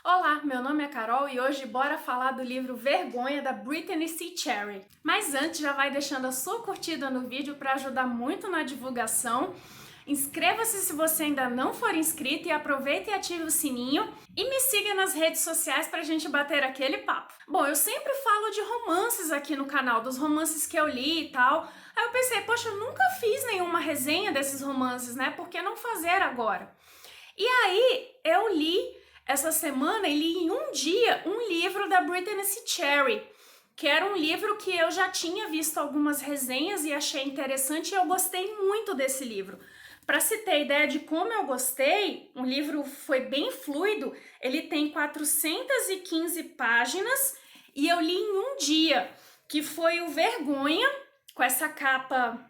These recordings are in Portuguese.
Olá, meu nome é Carol e hoje bora falar do livro Vergonha da Brittany C. Cherry. Mas antes, já vai deixando a sua curtida no vídeo para ajudar muito na divulgação. Inscreva-se se você ainda não for inscrito e aproveita e ative o sininho. E me siga nas redes sociais pra gente bater aquele papo. Bom, eu sempre falo de romances aqui no canal, dos romances que eu li e tal. Aí eu pensei, poxa, eu nunca fiz nenhuma resenha desses romances, né? Por que não fazer agora? E aí eu li essa semana e li em um dia um livro da Brittany C. Cherry, que era um livro que eu já tinha visto algumas resenhas e achei interessante e eu gostei muito desse livro. Para se ter ideia de como eu gostei, o livro foi bem fluido, ele tem 415 páginas e eu li em um dia, que foi o Vergonha, com essa capa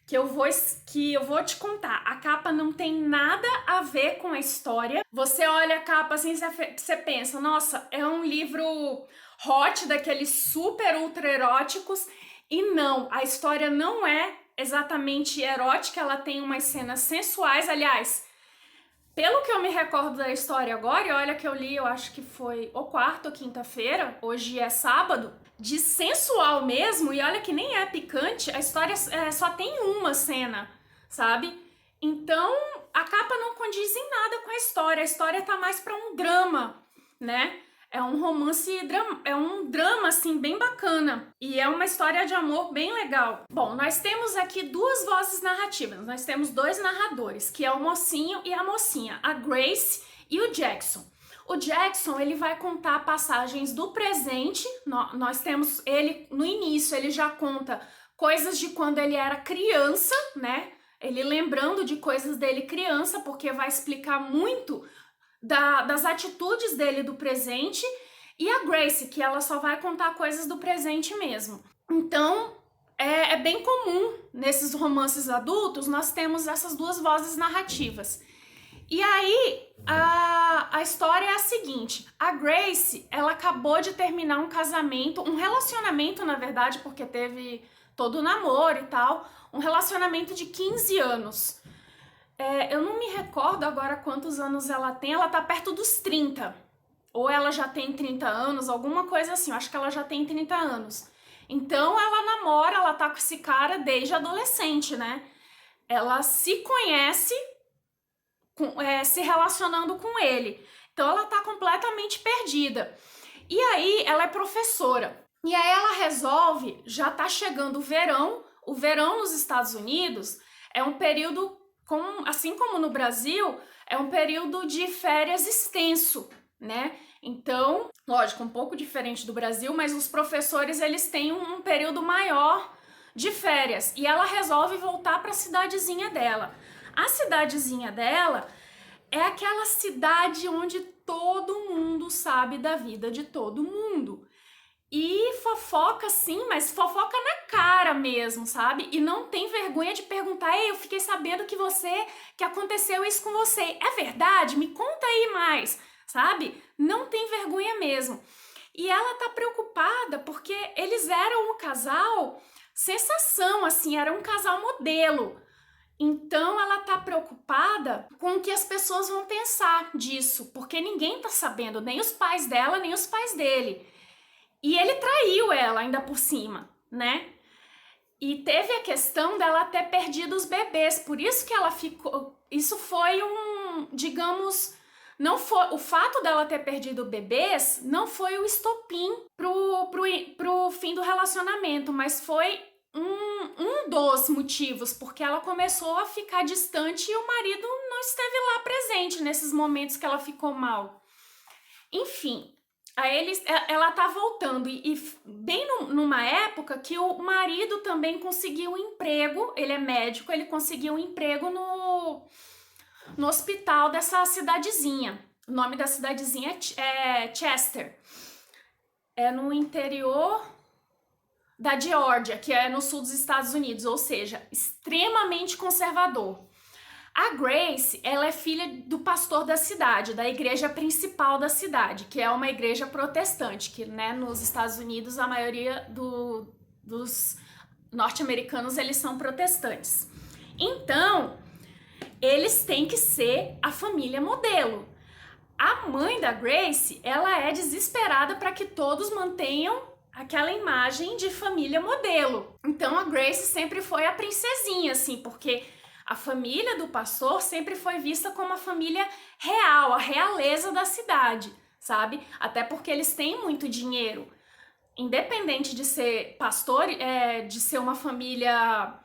que eu vou te contar. A capa não tem nada a ver com a história. Você olha a capa assim, você pensa, nossa, é um livro hot, daqueles super ultra eróticos. E não, a história não é exatamente erótica, ela tem umas cenas sensuais. Aliás, pelo que eu me recordo da história agora, e olha que eu li, eu acho que foi ou quarta ou quinta-feira, hoje é sábado, de sensual mesmo, e olha que nem é picante, a história só tem uma cena, sabe? Então, a capa não condiz em nada com a história tá mais pra um drama, né? É um romance, é um drama, assim, bem bacana. E é uma história de amor bem legal. Bom, nós temos aqui duas vozes narrativas. Nós temos dois narradores, que é o mocinho e a mocinha, a Grace e o Jackson. O Jackson, ele vai contar passagens do presente. Nós temos ele, no início, ele já conta coisas de quando ele era criança, né? Ele lembrando de coisas dele criança, porque vai explicar muito das atitudes dele do presente, e a Grace, que ela só vai contar coisas do presente mesmo. Então, é bem comum nesses romances adultos, nós temos essas duas vozes narrativas. E aí, a história é a seguinte, a Grace, ela acabou de terminar um casamento, um relacionamento, na verdade, porque teve todo o namoro e tal, um relacionamento de 15 anos. Eu não me recordo agora quantos anos ela tem, ela tá perto dos 30. Ou ela já tem 30 anos, alguma coisa assim, eu acho que ela já tem 30 anos. Então ela namora, ela tá com esse cara desde adolescente, né? Ela se conhece se relacionando com ele. Então ela tá completamente perdida. E aí ela é professora. E aí ela resolve, já tá chegando o verão nos Estados Unidos é um período, assim como no Brasil, é um período de férias extenso, né? Então, lógico, um pouco diferente do Brasil, mas os professores, eles têm um período maior de férias. E ela resolve voltar para a cidadezinha dela. A cidadezinha dela é aquela cidade onde todo mundo sabe da vida de todo mundo. E fofoca sim, mas fofoca na cara mesmo, sabe? E não tem vergonha de perguntar, ei, eu fiquei sabendo que aconteceu isso com você. É verdade? Me conta aí mais, sabe? Não tem vergonha mesmo. E ela tá preocupada porque eles eram um casal sensação, assim, era um casal modelo. Então ela tá preocupada com o que as pessoas vão pensar disso, porque ninguém tá sabendo, nem os pais dela, nem os pais dele. E ele traiu ela ainda por cima, né? E teve a questão dela ter perdido os bebês, por isso que ela ficou. Isso foi digamos, não foi o fato dela ter perdido bebês, não foi o estopim pro fim do relacionamento, mas foi um dos motivos, porque ela começou a ficar distante e o marido não esteve lá presente nesses momentos que ela ficou mal. Enfim. Aí ela tá voltando e bem numa época que o marido também conseguiu um emprego, ele é médico, ele conseguiu um emprego no hospital dessa cidadezinha. O nome da cidadezinha é Chester. É no interior da Geórgia, que é no sul dos Estados Unidos, ou seja, extremamente conservador. A Grace, ela é filha do pastor da cidade, da igreja principal da cidade, que é uma igreja protestante, que, né, nos Estados Unidos a maioria dos norte-americanos, eles são protestantes. Então, eles têm que ser a família modelo. A mãe da Grace, ela é desesperada para que todos mantenham aquela imagem de família modelo. Então a Grace sempre foi a princesinha, assim, porque a família do pastor sempre foi vista como a família real, a realeza da cidade, sabe? Até porque eles têm muito dinheiro. Independente de ser pastor, de ser uma família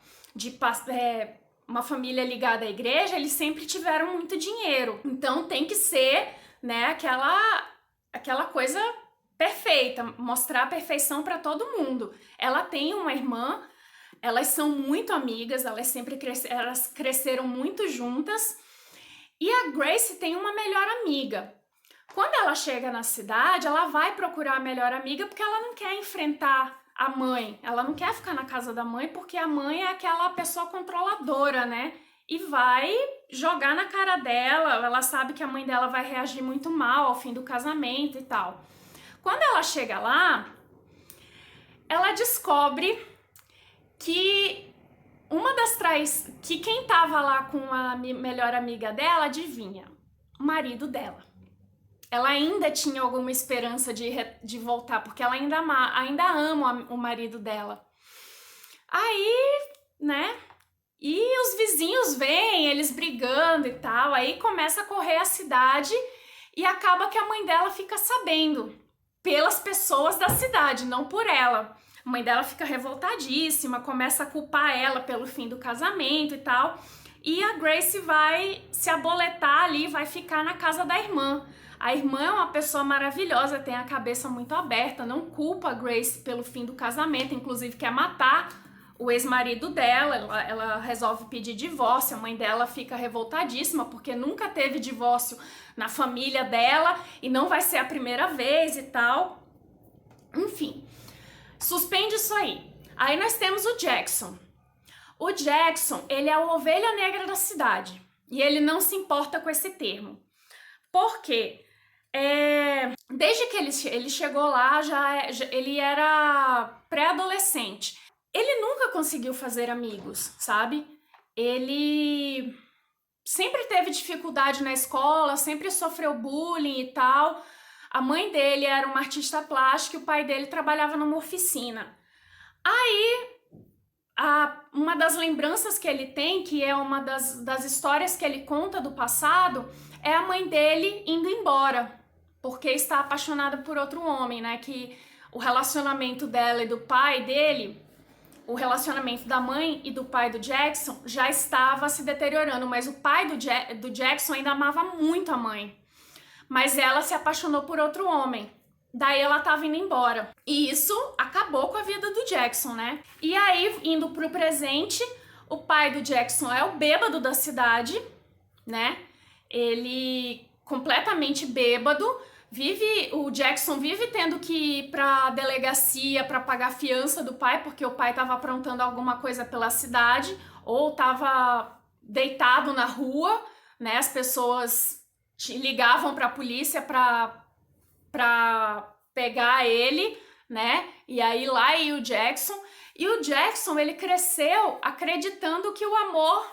uma família ligada à igreja, eles sempre tiveram muito dinheiro. Então tem que ser, né, aquela coisa perfeita, mostrar a perfeição para todo mundo. Ela tem uma irmã, elas são muito amigas, elas cresceram muito juntas. E a Grace tem uma melhor amiga. Quando ela chega na cidade, ela vai procurar a melhor amiga porque ela não quer enfrentar a mãe. Ela não quer ficar na casa da mãe porque a mãe é aquela pessoa controladora, né? E vai jogar na cara dela. Ela sabe que a mãe dela vai reagir muito mal ao fim do casamento e tal. Quando ela chega lá, ela descobre que que quem tava lá com a melhor amiga dela, adivinha? O marido dela. Ela ainda tinha alguma esperança de voltar, porque ela ainda ama o marido dela. Aí, né? E os vizinhos veem eles brigando e tal, aí começa a correr a cidade e acaba que a mãe dela fica sabendo, pelas pessoas da cidade, não por ela. A mãe dela fica revoltadíssima, começa a culpar ela pelo fim do casamento e tal. E a Grace vai se aboletar ali, vai ficar na casa da irmã. A irmã é uma pessoa maravilhosa, tem a cabeça muito aberta, não culpa a Grace pelo fim do casamento, inclusive quer matar o ex-marido dela. Ela resolve pedir divórcio, a mãe dela fica revoltadíssima porque nunca teve divórcio na família dela e não vai ser a primeira vez e tal. Enfim, suspende isso aí. Aí nós temos o Jackson. O Jackson, ele é a ovelha negra da cidade e ele não se importa com esse termo. Por quê? Desde que ele chegou lá, ele era pré-adolescente. Ele nunca conseguiu fazer amigos, sabe? Ele sempre teve dificuldade na escola, sempre sofreu bullying e tal. A mãe dele era uma artista plástica e o pai dele trabalhava numa oficina. Aí, uma das lembranças que ele tem, que é uma das histórias que ele conta do passado, é a mãe dele indo embora, porque está apaixonada por outro homem, né? Que o relacionamento dela e do pai dele, o relacionamento da mãe e do pai do Jackson já estava se deteriorando, mas o pai do Jackson ainda amava muito a mãe. Mas ela se apaixonou por outro homem. Daí ela tava indo embora. E isso acabou com a vida do Jackson, né? E aí, indo pro presente, o pai do Jackson é o bêbado da cidade, né? Ele completamente bêbado. O Jackson vive tendo que ir pra delegacia pra pagar a fiança do pai, porque o pai tava aprontando alguma coisa pela cidade, ou tava deitado na rua, né? As pessoas ligavam pra polícia pra pegar ele, né? E aí lá ia o Jackson. E o Jackson, ele cresceu acreditando que o amor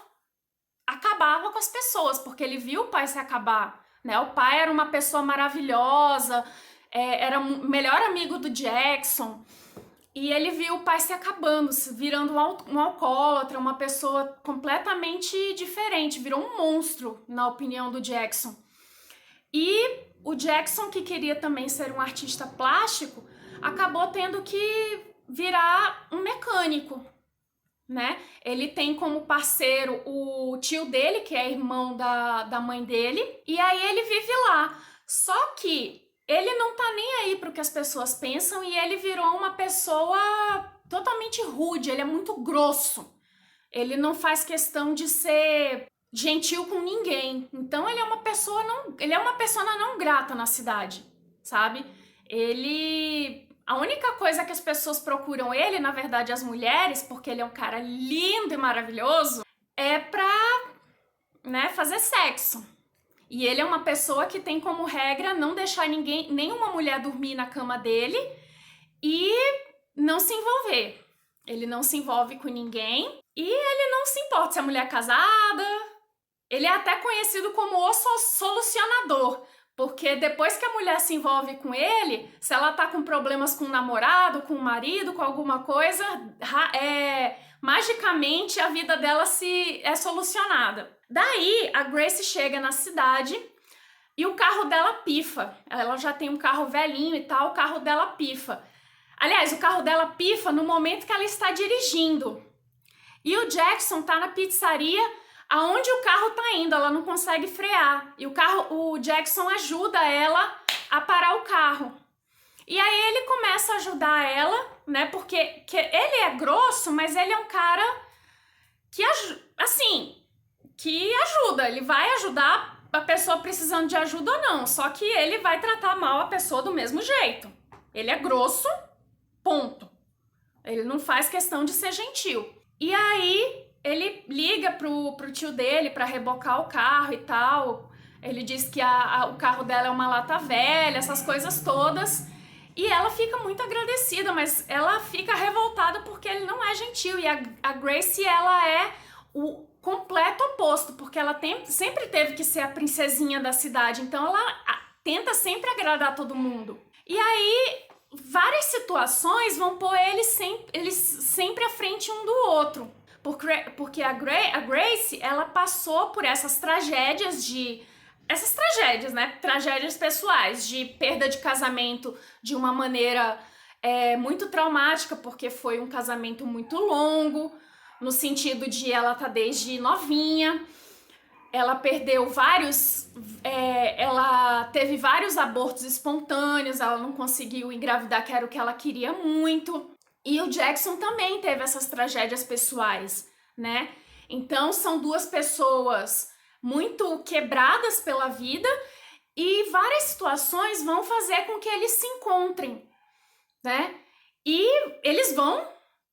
acabava com as pessoas, porque ele viu o pai se acabar, né? O pai era uma pessoa maravilhosa, era o melhor amigo do Jackson. E ele viu o pai se acabando, virando um alcoólatra, uma pessoa completamente diferente, virou um monstro, na opinião do Jackson. E o Jackson, que queria também ser um artista plástico, acabou tendo que virar um mecânico, né? Ele tem como parceiro o tio dele, que é irmão da mãe dele, e aí ele vive lá. Só que ele não tá nem aí pro que as pessoas pensam e ele virou uma pessoa totalmente rude, ele é muito grosso. Ele não faz questão de ser gentil com ninguém. Então ele é uma pessoa não grata na cidade, sabe? A única coisa que as pessoas procuram ele, na verdade as mulheres, porque ele é um cara lindo e maravilhoso, é pra, né, fazer sexo. E ele é uma pessoa que tem como regra não deixar nenhuma mulher dormir na cama dele e não se envolver. Ele não se envolve com ninguém e ele não se importa se a mulher é casada. Ele é até conhecido como o solucionador, Porque depois que a mulher se envolve com ele, se ela tá com problemas com o namorado, com o marido, com alguma coisa, magicamente a vida dela é solucionada. Daí a Grace chega na cidade e o carro dela pifa. Ela já tem um carro velhinho e tal, o carro dela pifa. Aliás, o carro dela pifa no momento que ela está dirigindo. E o Jackson tá na pizzaria aonde o carro tá indo, ela não consegue frear. E o Jackson ajuda ela a parar o carro. E aí ele começa a ajudar ela, né? Porque ele é grosso, mas ele é um cara que, que ajuda. Ele vai ajudar a pessoa precisando de ajuda ou não. Só que ele vai tratar mal a pessoa do mesmo jeito. Ele é grosso, ponto. Ele não faz questão de ser gentil. E aí ele liga pro tio dele pra rebocar o carro e tal. Ele diz que o carro dela é uma lata velha, essas coisas todas. E ela fica muito agradecida, mas ela fica revoltada porque ele não é gentil. E a Grace, ela é o completo oposto, porque ela sempre teve que ser a princesinha da cidade. Então ela tenta sempre agradar todo mundo. E aí várias situações vão pôr eles sempre à frente um do outro. Porque a Grace, ela passou por essas tragédias, né? Tragédias pessoais, de perda de casamento de uma maneira muito traumática, porque foi um casamento muito longo, no sentido de ela tá desde novinha. Ela perdeu ela teve vários abortos espontâneos, ela não conseguiu engravidar, que era o que ela queria muito. E o Jackson também teve essas tragédias pessoais, né? Então são duas pessoas muito quebradas pela vida e várias situações vão fazer com que eles se encontrem, né? E eles vão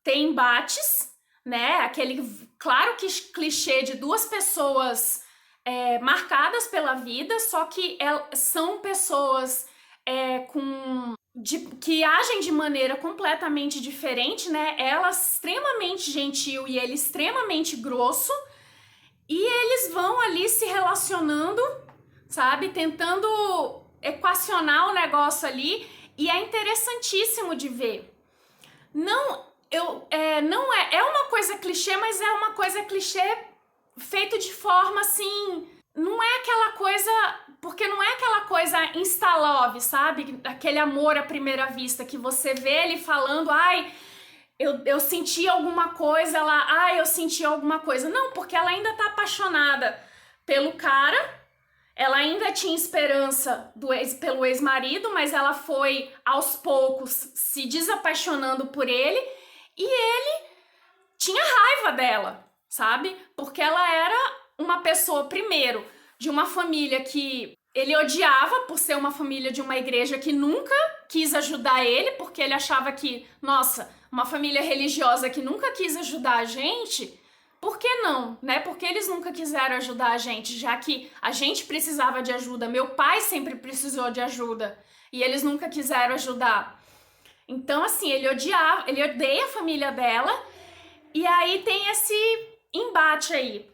ter embates, né? Aquele, claro que clichê de duas pessoas marcadas pela vida, só que são pessoas que agem de maneira completamente diferente, né? Ela extremamente gentil e ele extremamente grosso, e eles vão ali se relacionando, sabe? Tentando equacionar o negócio ali, e é interessantíssimo de ver. É uma coisa clichê, mas é uma coisa clichê feito de forma assim, não é aquela coisa, porque não é aquela coisa insta-love, sabe? Aquele amor à primeira vista, que você vê ele falando, ai, eu senti alguma coisa, eu senti alguma coisa. Não, porque ela ainda tá apaixonada pelo cara, ela ainda tinha esperança pelo ex-marido, mas ela foi, aos poucos, se desapaixonando por ele, e ele tinha raiva dela, sabe? Porque ela era uma pessoa, primeiro, de uma família que ele odiava por ser uma família de uma igreja que nunca quis ajudar ele, porque ele achava que, nossa, uma família religiosa que nunca quis ajudar a gente, por que não, né? Porque eles nunca quiseram ajudar a gente, já que a gente precisava de ajuda, meu pai sempre precisou de ajuda, e eles nunca quiseram ajudar. Então, assim, ele odeia a família dela, e aí tem esse embate aí.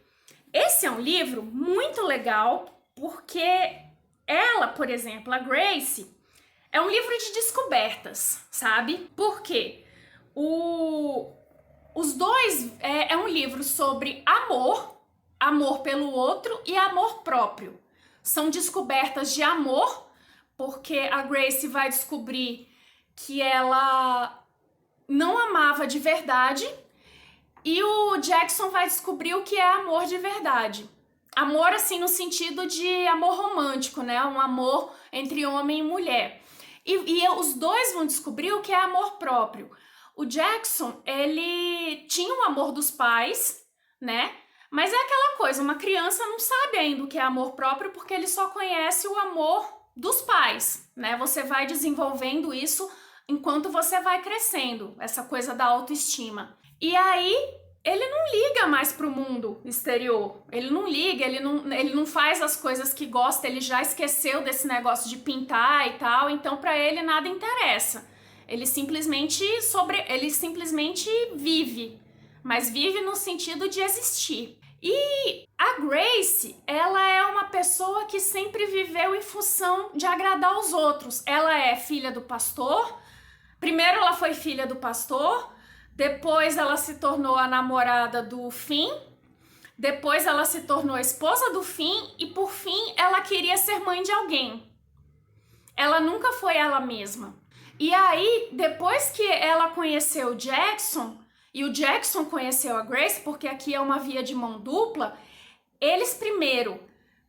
Esse é um livro muito legal, porque ela, por exemplo, a Grace, é um livro de descobertas, sabe? Por quê? Os dois é um livro sobre amor pelo outro e amor próprio. São descobertas de amor, porque a Grace vai descobrir que ela não amava de verdade, e o Jackson vai descobrir o que é amor de verdade. Amor, assim, no sentido de amor romântico, né? Um amor entre homem e mulher. E os dois vão descobrir o que é amor próprio. O Jackson, ele tinha o amor dos pais, né? Mas é aquela coisa, uma criança não sabe ainda o que é amor próprio porque ele só conhece o amor dos pais, né? Você vai desenvolvendo isso enquanto você vai crescendo, essa coisa da autoestima. E aí, ele não liga mais pro mundo exterior. Ele não liga, ele não faz as coisas que gosta, ele já esqueceu desse negócio de pintar e tal, então pra ele nada interessa. Ele simplesmente vive, mas vive no sentido de existir. E a Grace, ela é uma pessoa que sempre viveu em função de agradar os outros. Ela é filha do pastor. Primeiro ela foi filha do pastor, depois ela se tornou a namorada do Finn, depois ela se tornou a esposa do Finn e por fim ela queria ser mãe de alguém. Ela nunca foi ela mesma. E aí, depois que ela conheceu o Jackson, e o Jackson conheceu a Grace, porque aqui é uma via de mão dupla, eles primeiro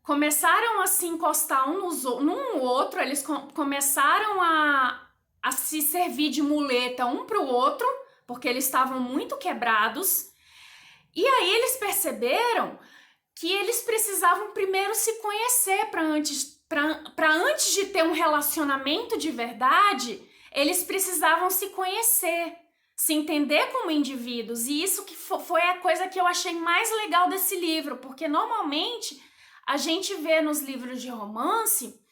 começaram a se encostar num no outro, eles começaram a se servir de muleta um para o outro, porque eles estavam muito quebrados. E aí eles perceberam que eles precisavam primeiro se conhecer para antes de ter um relacionamento de verdade, eles precisavam se conhecer, se entender como indivíduos. E isso que foi a coisa que eu achei mais legal desse livro, porque normalmente a gente vê nos livros de romance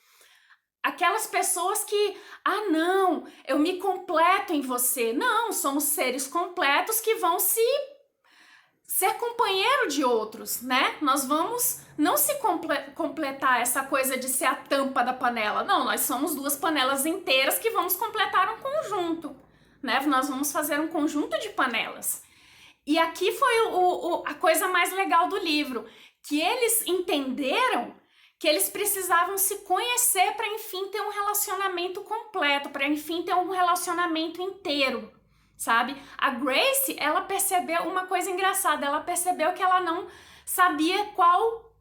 aquelas pessoas que, não, eu me completo em você. Não, somos seres completos que vão ser companheiro de outros, né? Nós vamos não se completar essa coisa de ser a tampa da panela. Não, nós somos duas panelas inteiras que vamos completar um conjunto, né? Nós vamos fazer um conjunto de panelas. E aqui foi a coisa mais legal do livro, que eles entenderam que eles precisavam se conhecer para enfim ter um relacionamento completo, para enfim ter um relacionamento inteiro, sabe? A Grace, ela percebeu uma coisa engraçada, ela percebeu que ela não sabia qual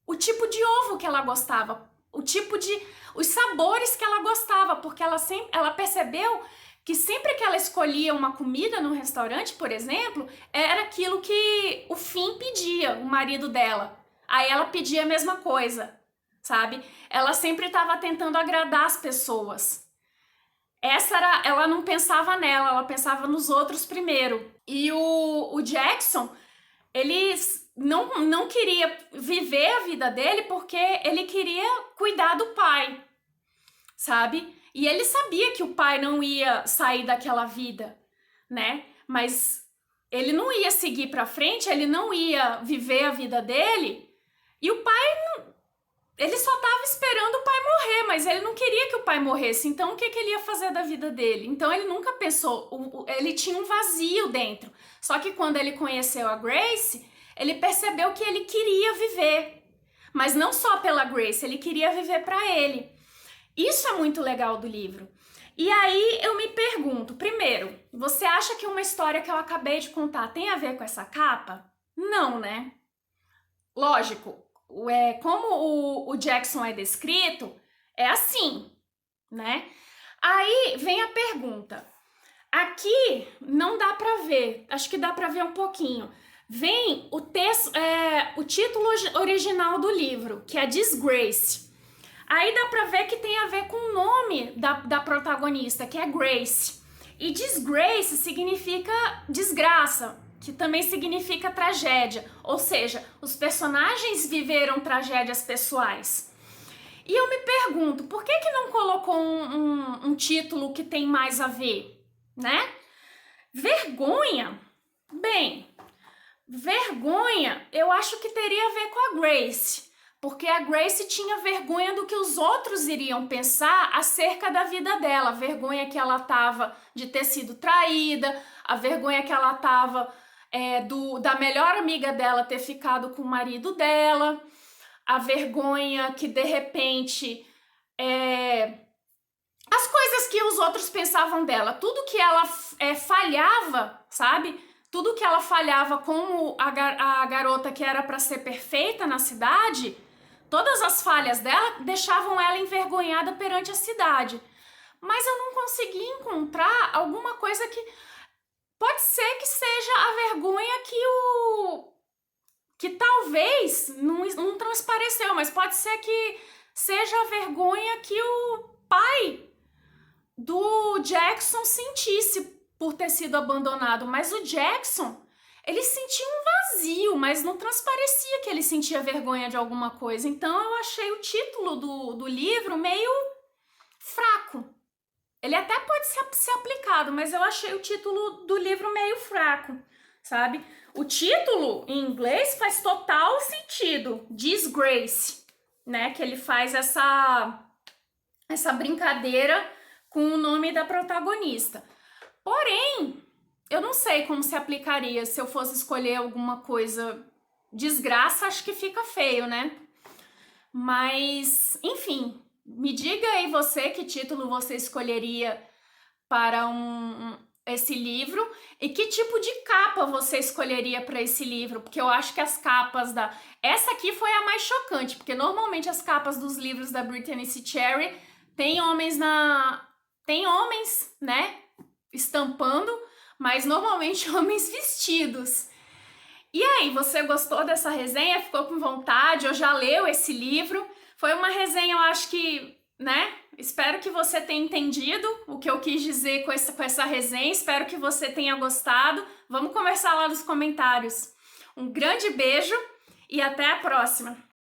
o tipo de ovo que ela gostava, os sabores que ela gostava, porque ela percebeu que sempre que ela escolhia uma comida no restaurante, por exemplo, era aquilo que o Finn pedia, o marido dela. Aí ela pedia a mesma coisa, sabe? Ela sempre estava tentando agradar as pessoas. Ela não pensava nela, ela pensava nos outros primeiro. E o Jackson, ele não queria viver a vida dele porque ele queria cuidar do pai, sabe? E ele sabia que o pai não ia sair daquela vida, né? Mas ele não ia seguir pra frente, ele não ia viver a vida dele. E o pai, ele só estava esperando o pai morrer, mas ele não queria que o pai morresse. Então, o que ele ia fazer da vida dele? Então, ele nunca pensou, ele tinha um vazio dentro. Só que quando ele conheceu a Grace, ele percebeu que ele queria viver. Mas não só pela Grace, ele queria viver para ele. Isso é muito legal do livro. E aí eu me pergunto, primeiro, você acha que uma história que eu acabei de contar tem a ver com essa capa? Não, né? Lógico, como o Jackson é descrito, é assim, né? Aí vem a pergunta. Aqui não dá pra ver, acho que dá pra ver um pouquinho. Vem o texto, o título original do livro, que é Disgrace. Aí dá pra ver que tem a ver com o nome da protagonista, que é Grace. E disgrace significa desgraça, que também significa tragédia. Ou seja, os personagens viveram tragédias pessoais. E eu me pergunto, por que não colocou um título que tem mais a ver, né? Vergonha. Bem, vergonha eu acho que teria a ver com a Grace. Porque a Grace tinha vergonha do que os outros iriam pensar acerca da vida dela. A vergonha que ela tava de ter sido traída, a vergonha que ela tava da melhor amiga dela ter ficado com o marido dela, a vergonha que de repente as coisas que os outros pensavam dela, tudo que ela falhava, sabe? Tudo que ela falhava como a garota que era para ser perfeita na cidade. Todas as falhas dela deixavam ela envergonhada perante a cidade. Mas eu não consegui encontrar alguma coisa que... Pode ser que seja a vergonha que talvez não transpareceu, mas pode ser que seja a vergonha que o pai do Jackson sentisse por ter sido abandonado. Mas o Jackson... ele sentia um vazio, mas não transparecia que ele sentia vergonha de alguma coisa. Então eu achei o título do livro meio fraco. Ele até pode ser aplicado, mas eu achei o título do livro meio fraco. sabe? O título em inglês faz total sentido, Disgrace, né? Que ele faz essa brincadeira com o nome da protagonista. Porém, eu não sei como se aplicaria se eu fosse escolher alguma coisa. Desgraça, acho que fica feio, né? Mas, enfim, me diga aí você que título você escolheria para esse livro e que tipo de capa você escolheria para esse livro, porque eu acho que as capas essa aqui foi a mais chocante, porque normalmente as capas dos livros da Brittany C. Cherry tem homens, né, estampando, mas normalmente homens vestidos. E aí, você gostou dessa resenha? Ficou com vontade? Ou já leu esse livro? Foi uma resenha, eu acho que, né? Espero que você tenha entendido o que eu quis dizer com essa resenha. Espero que você tenha gostado. Vamos conversar lá nos comentários. Um grande beijo e até a próxima!